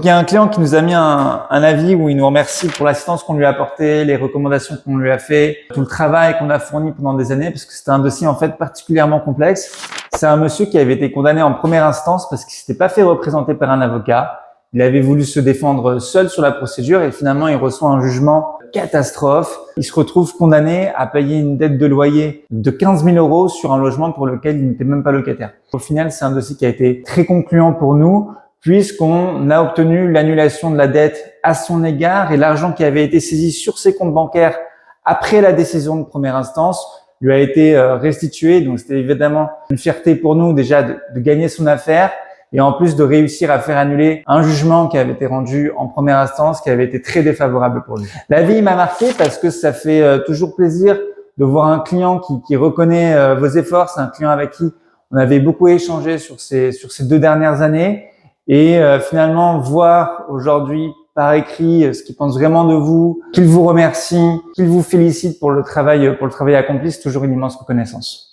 Il y a un client qui nous a mis un avis où il nous remercie pour l'assistance qu'on lui a apportée, les recommandations qu'on lui a fait, tout le travail qu'on a fourni pendant des années, parce que c'était un dossier en fait particulièrement complexe. C'est un monsieur qui avait été condamné en première instance parce qu'il s'était pas fait représenter par un avocat. Il avait voulu se défendre seul sur la procédure et finalement il reçoit un jugement catastrophe. Il se retrouve condamné à payer une dette de loyer de 15 000 € sur un logement pour lequel il n'était même pas locataire. Au final, c'est un dossier qui a été très concluant pour nous, puisqu'on a obtenu l'annulation de la dette à son égard et l'argent qui avait été saisi sur ses comptes bancaires après la décision de première instance lui a été restitué. Donc c'était évidemment une fierté pour nous déjà de gagner son affaire et en plus de réussir à faire annuler un jugement qui avait été rendu en première instance qui avait été très défavorable pour lui. L'avis m'a marqué parce que ça fait toujours plaisir de voir un client qui reconnaît vos efforts. C'est un client avec qui on avait beaucoup échangé sur ces 2 dernières années. Et finalement, voir aujourd'hui par écrit ce qu'il pense vraiment de vous, qu'il vous remercie, qu'il vous félicite pour le travail accompli, c'est toujours une immense reconnaissance.